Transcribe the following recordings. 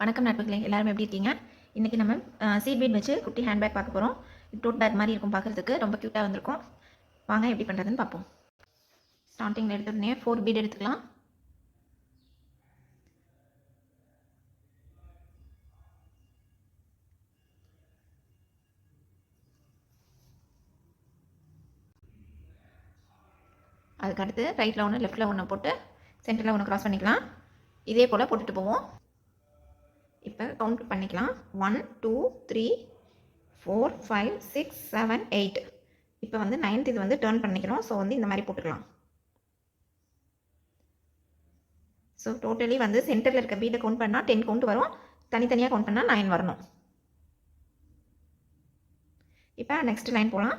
வணக்கம் நண்பர்களே, எல்லாரும் எப்படி இருக்கீங்க? இன்றைக்கி நம்ம சீட் பீட் வச்சு குட்டி ஹேண்ட்பேக் பார்க்க போகிறோம். டோட் பேக் மாதிரி இருக்கும், பார்க்குறதுக்கு ரொம்ப க்யூட்டாக வந்திருக்கும். வாங்க எப்படி பண்ணுறதுன்னு பார்ப்போம். ஸ்டார்டிங்கில் எடுத்துடனே 4 பீட் எடுத்துக்கலாம். அதுக்கடுத்து ரைட்டில் ஒன்று லெஃப்ட்டில் ஒன்று போட்டு சென்டரில் ஒன்று க்ராஸ் பண்ணிக்கலாம். இதே போல் போட்டுட்டு போவோம். இப்போ கவுண்ட் பண்ணிக்கலாம். 1 2 3 4 5 6 7 8. இப்போ வந்து 9th இது வந்து டர்ன் பண்ணிக்கிறோம். ஸோ வந்து இந்த மாதிரி போட்டுக்கலாம். ஸோ டோட்டலி வந்து சென்டரில் இருக்க பீடை கவுண்ட் பண்ணால் 10 கவுண்ட் வரும். தனித்தனியாக கவுண்ட் பண்ணால் 9 வரணும். இப்போ நெக்ஸ்ட் லைன் போகலாம்.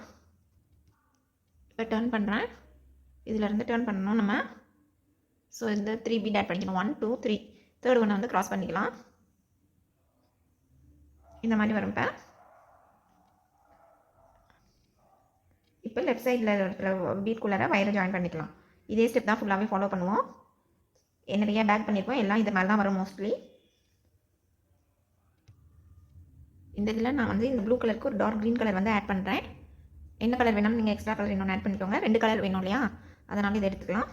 இப்போ டர்ன் பண்ணுறேன். இதிலேருந்து டர்ன் பண்ணணும் நம்ம. ஸோ இந்த 3 பீட் ஆட் பண்ணிக்கணும். 1 2 3. தேர்ட் ஒன்று வந்து க்ராஸ் பண்ணிக்கலாம். இந்த மாதிரி வரும். இப்போ லெஃப்ட் சைடில் இருக்கிற பீட்குள்ளார வயரை ஜாயின் பண்ணிக்கலாம். இதே ஸ்டெப் தான் ஃபுல்லாகவே ஃபாலோ பண்ணுவோம். நிறைய பேக் பண்ணியிருக்கோம், எல்லாம் இது மாதிரி தான் வரும் மோஸ்ட்லி. இந்த இதில் நான் வந்து இந்த ப்ளூ கலருக்கு ஒரு டார்க் க்ரீன் கலர் வந்து ஆட் பண்ணுறேன். என்ன கலர் வேணும் நீங்கள் எக்ஸ்ட்ரா கலர் இன்னொன்று ஆட் பண்ணிக்கோங்க. 2 கலர் வேணும் இல்லையா, அதனால் இதை எடுத்துக்கலாம்.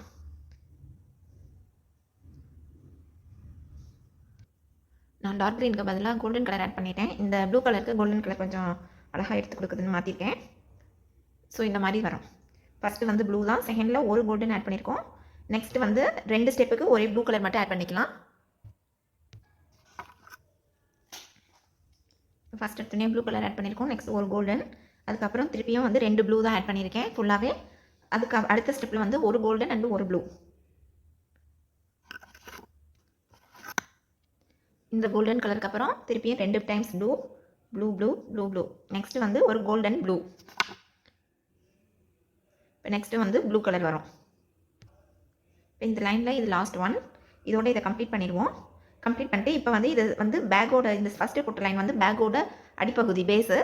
நான் டார்க் க்ரீனுக்கு பதிலாக கோல்டன் கலர் ஆட் பண்ணிட்டேன். இந்த ப்ளூ கலருக்கு கோல்டன் கலர் கொஞ்சம் அழகாக எடுத்து கொடுக்குதுன்னு மாற்றிருக்கேன். ஸோ இந்த மாதிரி வரும். ஃபஸ்ட்டு வந்து ப்ளூ தான், செகண்டில் ஒரு கோல்டன் ஆட் பண்ணியிருக்கோம். நெக்ஸ்ட் வந்து 2 ஸ்டெப்புக்கு ஒரே ப்ளூ கலர் மட்டும் ஆட் பண்ணிக்கலாம். ஃபஸ்ட் எடுத்துனே ப்ளூ கலர் ஆட் பண்ணியிருக்கோம். நெக்ஸ்ட் ஒரு கோல்டன், அதுக்கப்புறம் திருப்பியும் வந்து 2 ப்ளூ தான் ஆட் பண்ணியிருக்கேன் ஃபுல்லாகவே. அதுக்கு அடுத்த ஸ்டெப்பில் வந்து ஒரு கோல்டன் அண்டு ஒரு ப்ளூ. இந்த கோல்டன் கலருக்கு அப்புறம் திருப்பியும் 2 times blue blue blue blue blue. Next வந்து ஒரு கோல்டன் ப்ளூ. இப்போ நெக்ஸ்ட்டு வந்து ப்ளூ கலர் வரும். இப்போ இந்த லைனில் இது லாஸ்ட் ஒன். இதோட இதை கம்ப்ளீட் பண்ணிடுவோம். கம்ப்ளீட் பண்ணிட்டு இப்போ வந்து இது வந்து பேக்கோட இந்த ஃபஸ்ட்டு போட்ட லைன் வந்து பேக்கோட அடிப்பகுதி பேஸு.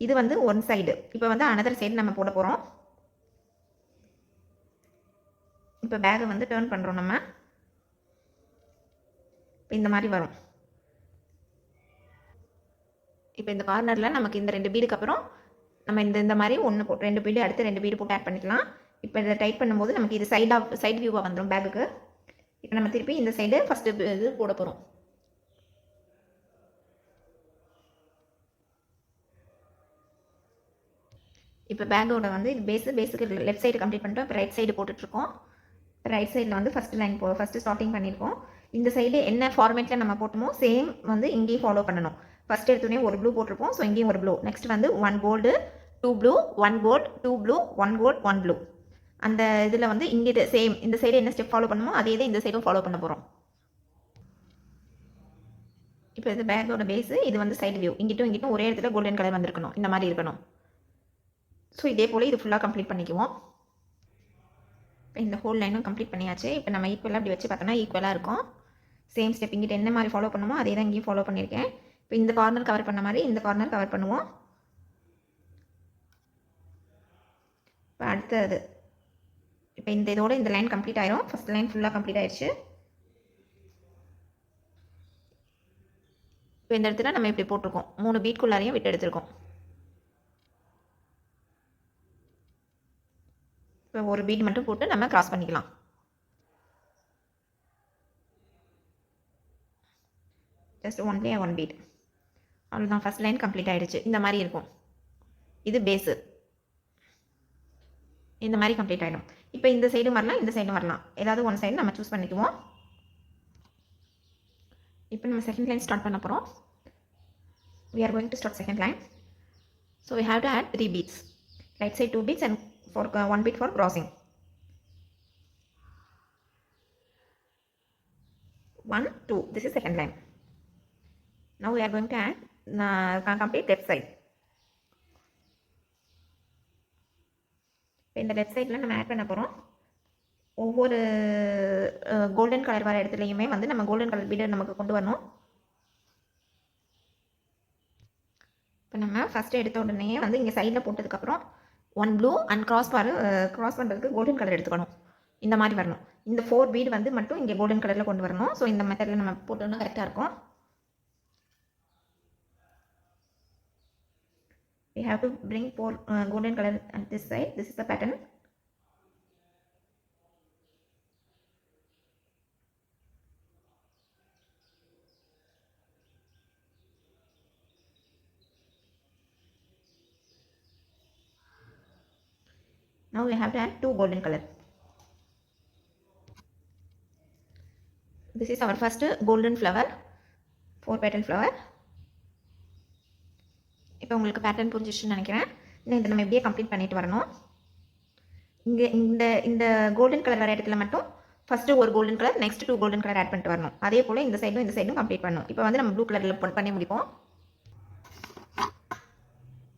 இது வந்து ஒன் சைடு. இப்போ வந்து அனதர் சைடு நம்ம போட போகிறோம். இப்போ பேக்கை வந்து டர்ன் பண்ணுறோம் நம்ம. இப்போ இந்த மாதிரி வரும். இப்போ இந்த கார்னரில் நமக்கு இந்த 2 பீடுக்கு அப்புறம் நம்ம இந்த மாதிரி ஒன்று போட்டு 2 பீடு அடுத்து 2 பீடு போட்டு ஆட் பண்ணிக்கலாம். இப்போ இதை டைட் பண்ணும்போது நமக்கு இது சைடு வியூவாக வந்துடும் பேக்குக்கு. இப்போ நம்ம திருப்பி இந்த சைடு ஃபஸ்ட்டு இது போட போகிறோம். இப்போ பேக்கோட வந்து இது பேஸுக்கு லெஃப்ட் சைடு கம்ப்ளீட் பண்ணிட்டோம். இப்போ ரைட் சைடு போட்டுட்ருக்கோம். ரைட் சைடில் வந்து ஃபஸ்ட்டு லைன் ஃபஸ்ட்டு ஸ்டார்டிங் பண்ணியிருக்கோம். இந்த சைடு என்ன ஃபார்மேட்டில் நம்ம போட்டோமோ சேம் வந்து இங்கேயும் ஃபாலோ பண்ணணும். ஃபஸ்ட் எடுத்தோடனே ஒரு ப்ளூ போட்டிருப்போம். ஸோ இங்கேயும் ஒரு ப்ளூ. நெக்ஸ்ட் வந்து 1 gold 2 blue 1 gold 2 blue 1 gold 1 blue. அந்த இதில் வந்து இங்கே சேம் இந்த சைடு என்ன ஸ்டெப் ஃபாலோ பண்ணுமோ அதே தான் இந்த சைடும் ஃபாலோ பண்ண போகிறோம். இப்போ இது பேக்கோட பேஸு, இது வந்து சைடு வியூ. இங்கிட்டும் ஒரே இடத்துல கோல்டன் கலர் வந்திருக்கணும், இந்த மாதிரி இருக்கணும். ஸோ இதே போல் இது ஃபுல்லாக கம்ப்ளீட் பண்ணிக்குவோம். இப்போ இந்த ஹோல் லைனும் கம்ப்ளீட் பண்ணியாச்சு. இப்போ நம்ம ஈக்குவலாக அப்படி வச்சு பார்த்தோன்னா ஈக்குவலாக இருக்கும். சேம் ஸ்டெப் இங்கிட்ட என்ன மாதிரி ஃபாலோ பண்ணுமோ அதே தான் இங்கேயும் ஃபாலோ பண்ணியிருக்கேன். இப்போ இந்த கார்னர் கவர் பண்ண மாதிரி இந்த கார்னர் கவர் பண்ணுவோம். இப்போ அடுத்தது இப்போ இந்த இதோட இந்த லைன் கம்ப்ளீட் ஆயிரும். ஃபஸ்ட் லைன் ஃபுல்லாக கம்ப்ளீட் ஆயிடுச்சு. இப்போ இந்த இடத்துல நம்ம இப்படி போட்டிருக்கோம். 3 பீட்குள்ளாரையும் விட்டு எடுத்திருக்கோம். இப்போ ஒரு பீட் மட்டும் போட்டு நம்ம கிராஸ் பண்ணிக்கலாம். Just only 1 bead. அவ்வளோதான், ஃபஸ்ட் லைன் கம்ப்ளீட் ஆகிடுச்சு. இந்த மாதிரி இருக்கும். இது பேஸு. இந்த மாதிரி கம்ப்ளீட் ஆகிடும். இப்போ இந்த சைடும் வரலாம், இந்த சைடும் வரலாம். ஏதாவது ஒன் சைடு நம்ம சூஸ் பண்ணிக்குவோம். இப்போ நம்ம செகண்ட் லைன் ஸ்டார்ட் பண்ண போகிறோம். We are going to start second line. So we have to add 3 beads. Right side 2 beads and for 1 bead for crossing. 1 2. This is second line. Now we are going to add complete left side. இந்த left சைடில் நம்ம add பண்ண போகிறோம். ஒவ்வொரு golden colour வர இடத்துலையுமே வந்து நம்ம கோல்டன் கலர் பீடை நமக்கு கொண்டு வரணும். இப்போ நம்ம ஃபஸ்ட்டு எடுத்த உடனே வந்து இங்கே சைடில் போட்டதுக்கப்புறம் 1 ப்ளூ அண்ட் கிராஸ் பண்ணுறதுக்கு கோல்டன் கலர் எடுத்துக்கணும். இந்த மாதிரி வரணும். இந்த 4 பீடு வந்து மட்டும் இங்கே கோல்டன் கலரில் கொண்டு வரணும். ஸோ இந்த மெத்தடில் நம்ம போட்டோம்னா கரெக்டாக இருக்கும். We have to bring 4 golden color at this side. This is the pattern. Now we have to add 2 golden color. This is our first golden flower, 4 petal flower. இப்போ உங்களுக்கு பேட்டர்ன் புரிஞ்சிச்சுன்னு நினைக்கிறேன். இன்னும் இதை நம்ம எப்படியே கம்ப்ளீட் பண்ணிட்டு வரணும். இங்கே இந்த கோல்டன் கலர் வர இடத்துல மட்டும் ஃபஸ்ட்டு ஒரு golden colour, next 2 golden colour add பண்ணிட்டு வரணும். அதே போல் இந்த சைடும் கம்ப்ளீட் பண்ணணும். இப்போ வந்து நம்ம ப்ளூ கலரில் பண்ணி முடிப்போம்.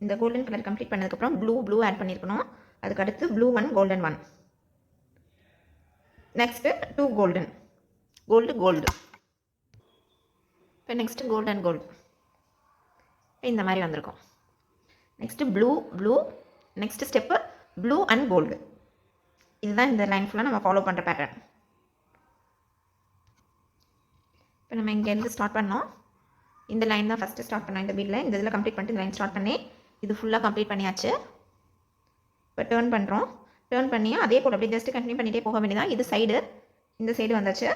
இந்த கோல்டன் கலர் கம்ப்ளீட் பண்ணதுக்கப்புறம் ப்ளூ ஆட் பண்ணியிருக்கணும். அதுக்கு அடுத்து ப்ளூ 1 கோல்டன் 1, நெக்ஸ்ட்டு 2 கோல்டு. இப்போ நெக்ஸ்ட்டு கோல்டு இந்த மாதிரி வந்திருக்கும். Next blue, next step blue and gold. இதுதான் இந்த லைன் ஃபுல்லாக நம்ம ஃபாலோ பண்ணுற பேட்டர்ன். இப்போ நம்ம இங்கேருந்து ஸ்டார்ட் பண்ணோம். இந்த லைன் தான் ஃபஸ்ட்டு ஸ்டார்ட் பண்ணோம். இந்த பீடில் இந்த இதில் கம்ப்ளீட் பண்ணிட்டு இந்த லைன் ஸ்டார்ட் பண்ணி இது ஃபுல்லாக கம்ப்ளீட் பண்ணியாச்சு. இப்போ டேர்ன் பண்ணுறோம். டேர்ன் பண்ணி அதே போல் அப்படியே ஜஸ்ட்டு கண்டினியூ பண்ணிகிட்டே போக வேண்டியதான். இது சைடு, இந்த சைடு வந்தாச்சு.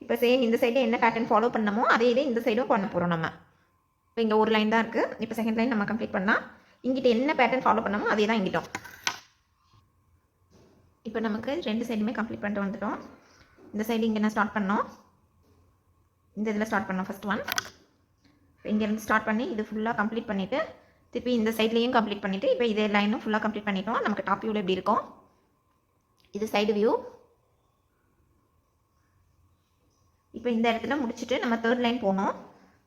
இப்போ சேம் இந்த சைடு என்ன பேட்டர்ன் ஃபாலோ பண்ணமோ அதே இந்த சைடும் பண்ண போகிறோம் நம்ம. இப்போ இங்கே ஒரு லைன் தான் இருக்குது. இப்போ செகண்ட் லைன் நம்ம கம்ப்ளீட் பண்ணால் இங்கிட்ட என்ன பேட்டர்ன் ஃபாலோ பண்ணமோ அதே தான் இங்கிட்டோம். இப்போ நமக்கு 2 சைடுமே கம்ப்ளீட் பண்ணிட்டு வந்துட்டோம். இந்த சைடு இங்கே என்ன ஸ்டார்ட் பண்ணோம், இந்த இதில் ஸ்டார்ட் பண்ணோம் ஃபஸ்ட் ஒன். இப்போ இங்கேருந்து ஸ்டார்ட் பண்ணி இது ஃபுல்லாக கம்ப்ளீட் பண்ணிவிட்டு திருப்பி இந்த சைட்லேயும் கம்ப்ளீட் பண்ணிவிட்டு இப்போ இதே லைனும் ஃபுல்லாக கம்ப்ளீட் பண்ணிட்டோம். நமக்கு டாப் வியூவில் எப்படி இருக்கும், இது சைடு வியூ. இப்போ இந்த இடத்துல முடிச்சுட்டு நம்ம தேர்ட் லைன் போனோம்.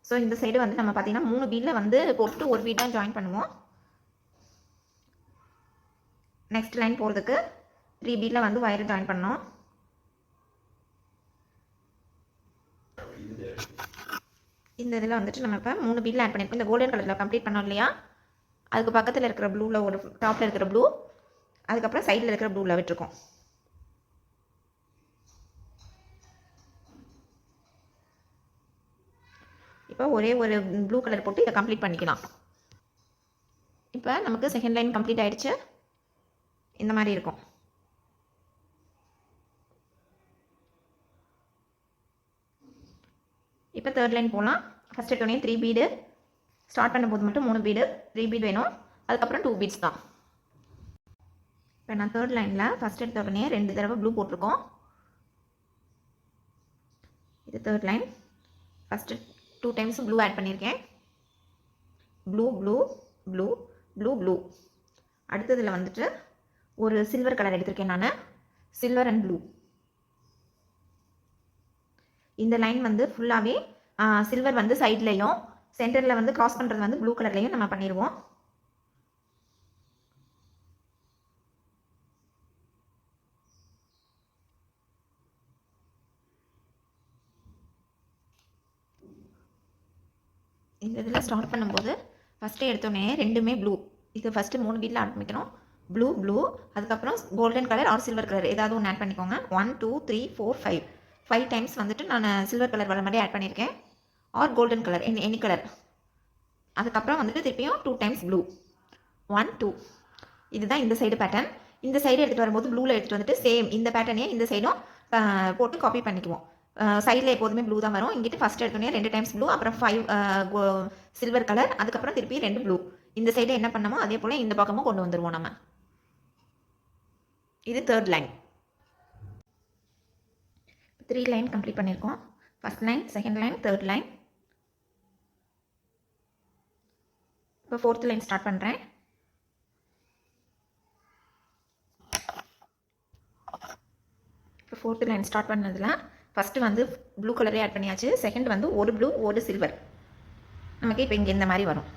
ஸோ இந்த சைடு வந்து நம்ம பார்த்தீங்கன்னா 3 பீடில் வந்து போட்டு ஒரு பீட் தான் ஜாயின் பண்ணுவோம். நெக்ஸ்ட் லைன் போகிறதுக்கு 3 பீடில் வந்து வயர் ஜாயின் பண்ணோம். இந்த இதில் வந்துட்டு நம்ம இப்போ 3 பீடில் ஆட் பண்ணியிருக்கோம். இந்த கோல்டன் கலரில் கம்ப்ளீட் பண்ணோம் இல்லையா, அதுக்கு பக்கத்தில் இருக்கிற ப்ளூவில் ஒரு டாப்பில் இருக்கிற ப்ளூ, அதுக்கப்புறம் சைடில் இருக்கிற ப்ளூவில் விட்டுருக்கோம். இப்போ ஒரே ஒரு ப்ளூ கலர் போட்டு இதை கம்ப்ளீட் பண்ணிக்கலாம். இப்போ நமக்கு செகண்ட் லைன் கம்ப்ளீட் ஆகிடுச்சு. இந்த மாதிரி இருக்கும். இப்போ தேர்ட் லைன் போகலாம். ஃபஸ்ட் எடுத்தோடனே 3 பீடு ஸ்டார்ட் பண்ணும்போது மட்டும் 3 பீடு, 3 பீட் வேணும். அதுக்கப்புறம் 2 பீட்ஸ் தான். இப்போ நான் தேர்ட் லைனில் ஃபஸ்ட் எடுத்த உடனே 2 தடவை ப்ளூ போட்டிருக்கோம். இது third line. First 2 times blue add பண்ணியிருக்கேன். ப்ளூ. அடுத்ததில் வந்துட்டு ஒரு சில்வர் கலர் எடுத்திருக்கேன் நான், சில்வர் அண்ட் ப்ளூ. இந்த லைன் வந்து ஃபுல்லாகவே சில்வர் வந்து சைட்லேயும் சென்டரில் வந்து கிராஸ் பண்ணுறது வந்து ப்ளூ கலர்லேயும் நம்ம பண்ணிடுவோம். இந்த இதில் ஸ்டார்ட் பண்ணும்போது ஃபஸ்ட்டே எடுத்தோடனே ரெண்டுமே ப்ளூ. இது ஃபஸ்ட்டு 3 பீடில் ஆரம்பிக்கணும். ப்ளூ, அதுக்கப்புறம் golden colour or silver colour ஏதாவது ஒன்று ஆட் பண்ணிக்கோங்க. 1 2 3 4 5 டைம்ஸ் வந்துட்டு நான் சில்வர் கலர் வர மாதிரி ஆட் பண்ணியிருக்கேன், or golden colour any colour. அதுக்கப்புறம் வந்துட்டு திருப்பியும் 2 டைம்ஸ் ப்ளூ, 1 2. இதுதான் இந்த சைடு பேட்டர்ன். இந்த சைடு எடுத்துகிட்டு வரும்போது ப்ளூவில் எடுத்துகிட்டு வந்துட்டு சேம் இந்த பேட்டர்னே இந்த சைடும் போட்டு காப்பி பண்ணிக்குவோம். சைடில் எப்போதுமே ப்ளூ தான் வரும். இங்கிட்டு ஃபஸ்ட் எடுத்தோடனே 2 டைம்ஸ் ப்ளூ, அப்புறம் 5 சில்வர் கலர், அதுக்கப்புறம் திருப்பி 2 ப்ளூ. இந்த சைடு என்ன பண்ணமோ அதே போல் இந்த பக்கமும் கொண்டு வந்துடுவோம் நம்ம. இது தேர்ட் லைன். 3 லைன் கம்ப்ளீட் பண்ணியிருக்கோம். First line, second line, third line. இப்போ ஃபோர்த் லைன் ஸ்டார்ட் பண்ணுறேன். இப்போ ஃபோர்த் லைன் ஸ்டார்ட் பண்ணதில் ஃபஸ்ட்டு வந்து ப்ளூ கலரே ஆட் பண்ணியாச்சு. செகண்ட் வந்து ஒரு ப்ளூ ஒரு சில்வர். நமக்கு இப்போ இங்கே இந்த மாதிரி வரும்.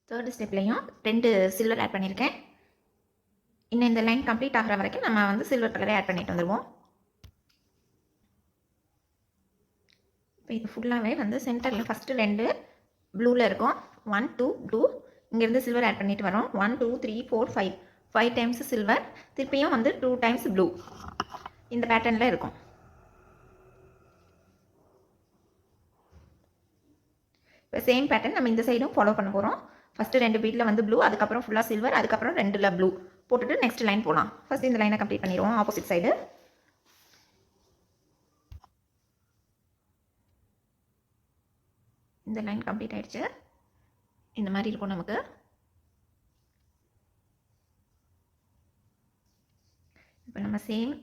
தேர்டு ஸ்டெப்லையும் 2 சில்வர் ஆட் பண்ணியிருக்கேன். இன்னும் இந்த லைன் கம்ப்ளீட் ஆகிற வரைக்கும் நம்ம வந்து சில்வர் கலரே ஆட் பண்ணிட்டு வந்துடுவோம். இப்போ இது ஃபுல்லாகவே வந்து சென்டரில் ஃபஸ்ட்டு 2 ப்ளூவில் இருக்கும். 1 2 ப்ளூ, இங்கேருந்து சில்வர் ஆட் பண்ணிட்டு வரோம். 1 2 3 4 5 டைம்ஸ் சில்வர், திருப்பியும் வந்து 2 டைம்ஸ் ப்ளூ. இந்த பேட்டர்னில் இருக்கும். இப்போ சேம் பேட்டர்ன் நம்ம இந்த சைடும் ஃபாலோ பண்ண போகிறோம். ஃபஸ்ட்டு 2 பீட்டில் வந்து ப்ளூ, அதுக்கப்புறம் ஃபுல்லாக சில்வர், அதுக்கப்புறம் 2ல் ப்ளூ போட்டுட்டு நெக்ஸ்ட் லைன் போகலாம். ஃபஸ்ட் இந்த லைனை கம்ப்ளீட் பண்ணிடுவோம் ஆப்போசிட் சைடு. இந்த லைன் கம்ப்ளீட் ஆகிடுச்சு. இந்த மாதிரி இருக்கும் நமக்கு. இப்போ நம்ம சேம்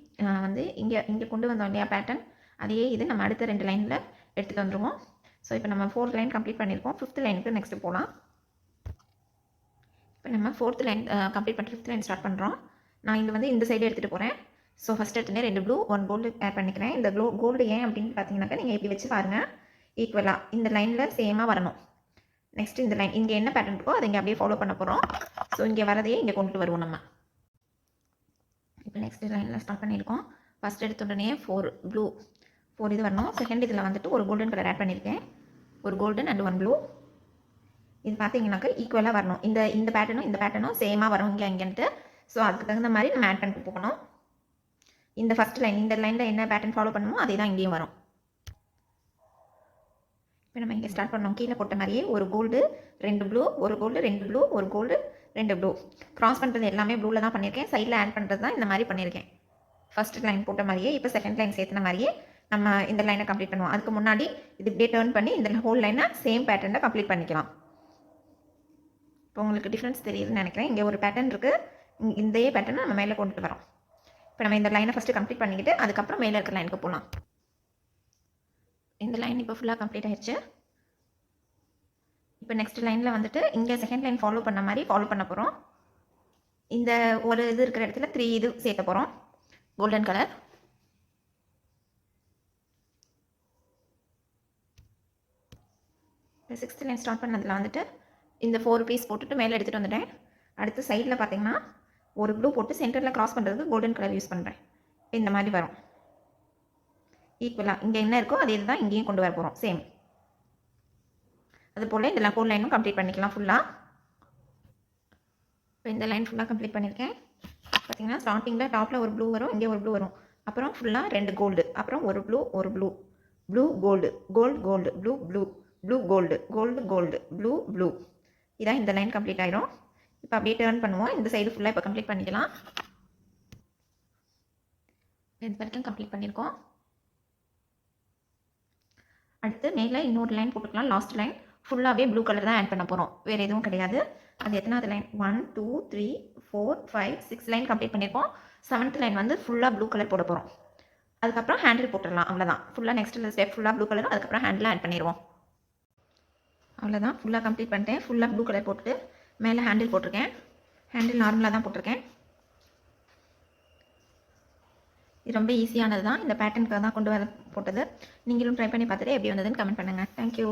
வந்து இங்கே கொண்டு வந்தோம் இல்லையா பேட்டர்ன், அதையே இது நம்ம அடுத்த 2 லைனில் எடுத்துகிட்டு வந்துடுவோம். ஸோ இப்போ நம்ம 4th லைன் கம்ப்ளீட் பண்ணியிருக்கோம். 5th லைனுக்கு நெக்ஸ்ட்டு போகலாம். இப்போ நம்ம 4th லைன் கம்ப்ளீட் பண்ணிட்டு 5th லைன் ஸ்டார்ட் பண்ணுறோம். நான் இங்கே வந்து இந்த சைடு எடுத்துகிட்டு போகிறேன். ஸோ ஃபஸ்ட் எடுத்துனே 2 ப்ளூ 1 கோல்டு ஆட் பண்ணிக்கிறேன். இந்த கோல்டு ஏன் அப்படின்னு பார்த்தீங்கன்னாக்கா, நீங்கள் இப்படி வச்சு பாருங்கள், ஈக்குவலாக இந்த லைனில் சேமாக வரணும். நெக்ஸ்ட் இந்த லைன் இங்கே என்ன பேட்டர்ன் இருக்கோ அதை இங்கே அப்படியே ஃபாலோ பண்ண போகிறோம். ஸோ இங்கே வரதையே இங்கே கொண்டுட்டு வருவோம் நம்ம. இப்போ நெக்ஸ்ட் லைனில் ஸ்டார்ட் பண்ணியிருக்கோம். ஃபஸ்ட் எடுத்த உடனே 4 ப்ளூ 4 இது வரணும். செகண்ட் இதில் வந்துட்டு ஒரு கோல்டன் கலர் ஆட் பண்ணியிருக்கேன். ஒரு கோல்டன் அண்ட் 1 ப்ளூ. இது பார்த்தீங்கன்னாக்கா ஈக்குவலாக வரணும். இந்த பேட்டர்னும் சேமாக வரும் இங்கேன்ட்டு. ஸோ அதுக்கு தகுந்த மாதிரி நம்ம ஆட் பண்ணிட்டு போகணும். இந்த ஃபஸ்ட் லைன் இந்த லைனில் என்ன பேட்டர்ன் ஃபாலோ பண்ணுமோ அதே தான் இங்கேயும் வரும். இப்போ நம்ம இங்கே ஸ்டார்ட் பண்ணோம். கீழே போட்ட மாதிரியே ஒரு கோல்டு 2 ப்ளூ, ஒரு கோல்டு 2 ப்ளூ, ஒரு கோல்டு 2 ப்ளூ. கிராஸ் பண்ணுறது எல்லாமே ப்ளூவில் தான் பண்ணியிருக்கேன். சைடில் ஆட் பண்ணுறது தான் இந்த மாதிரி பண்ணியிருக்கேன். ஃபஸ்ட் லைன் போட்ட மாதிரியே இப்போ செகண்ட் லைன் சேர்த்துன மாதிரியே நம்ம இந்த லைனை கம்ப்ளீட் பண்ணுவோம். அதுக்கு முன்னாடி இது இப்படியே டேர்ன் பண்ணி இந்த ஹோல் லைனை சேம் பேட்டர்னில் கம்ப்ளீட் பண்ணிக்கலாம். இப்போ உங்களுக்கு டிஃப்ரென்ஸ் தெரியுதுன்னு நினைக்கிறேன். இங்கே ஒரு பேட்டர்ன் இருக்குது, இந்த பேட்டர்னை நம்ம மேலே கொண்டுட்டு வரோம். இப்போ நம்ம இந்த லைனை ஃபஸ்ட்டு கம்ப்ளீட் பண்ணிக்கிட்டு அதுக்கப்புறம் மேலே இருக்கிற லைனுக்கு போகலாம். இந்த லைன் இப்போ ஃபுல்லாக கம்ப்ளீட் ஆயிடுச்சு. இப்போ நெக்ஸ்ட் லைனில் வந்துட்டு இங்கே செகண்ட் லைன் ஃபாலோ பண்ண மாதிரி ஃபாலோ பண்ண போகிறோம். இந்த ஒரு இது இருக்கிற இடத்துல 3 இது சேர்த்த போகிறோம் கோல்டன் கலர். இப்போ 6th லைன் ஸ்டார்ட் பண்ணதில் வந்துட்டு இந்த 4 பீஸ் போட்டுட்டு மேலே எடுத்துகிட்டு வந்துட்டேன். அடுத்து சைடில் பார்த்தீங்கன்னா ஒரு ப்ளூ போட்டு சென்டரில் கிராஸ் பண்ணுறதுக்கு கோல்டன் கலர் யூஸ் பண்ணுறேன். இந்த மாதிரி வரும். ஈக்குவலாக இங்கே என்ன இருக்கோ அதே தான் இங்கேயும் கொண்டு வர போகிறோம் சேம். அதுபோல் இந்த 4 லைனும் கம்ப்ளீட் பண்ணிக்கலாம் ஃபுல்லாக. இப்போ இந்த லைன் ஃபுல்லாக கம்ப்ளீட் பண்ணியிருக்கேன். பார்த்தீங்கன்னா ஸ்டார்டிங்கில் டாப்பில் ஒரு ப்ளூ வரும், இங்கே ஒரு ப்ளூ வரும், அப்புறம் ஃபுல்லாக 2 கோல்டு, அப்புறம் ஒரு blue blue gold gold blue blue gold blue blue. இதான் இந்த லைன் கம்ப்ளீட் ஆயிடும். இப்போ அப்படியே டேர்ன் பண்ணுவோம். இந்த சைடு ஃபுல்லாக இப்போ கம்ப்ளீட் பண்ணிக்கலாம். இது வரைக்கும் கம்ப்ளீட் பண்ணியிருக்கோம். அடுத்து மேலே இன்னொரு லைன் போட்டுக்கலாம். லாஸ்ட் லைன் ஃபுல்லாகவே ப்ளூ கலர் தான் ஆட் பண்ண போகிறோம், வேறு எதுவும் கிடையாது. அது எத்தனாவது லைன்? 1 2 3 4 5 6 லைன் கம்ப்ளீட் பண்ணியிருக்கோம். 7th லைன் வந்து ஃபுல்லாக ப்ளூ கலர் போட போகிறோம். அதுக்கப்புறம் ஹேண்டில் போட்டுடலாம். அவ்வளோதான். ஃபுல்லாக நெக்ஸ்ட் ஸ்டெப் ஃபுல்லாக ப்ளூ கலர், அதுக்கப்புறம் ஹேண்டில் ஆட் பண்ணிடுவோம். அவ்வளோதான். ஃபுல்லாக கம்ப்ளீட் பண்ணிட்டேன். ஃபுல்லாக ப்ளூ கலர் போட்டுட்டு மேலே ஹேண்டில் போட்டிருக்கேன். ஹேண்டில் நார்மலாக தான் போட்டிருக்கேன். இது ரொம்ப ஈஸியானது தான். இந்த பேட்டர்னுக்காக தான் கொண்டு வர போட்டது. நீங்களும் ட்ரை பண்ணி பார்த்துட்டு எப்படி வந்ததுன்னு கமெண்ட் பண்ணுங்கள். தேங்க்யூ.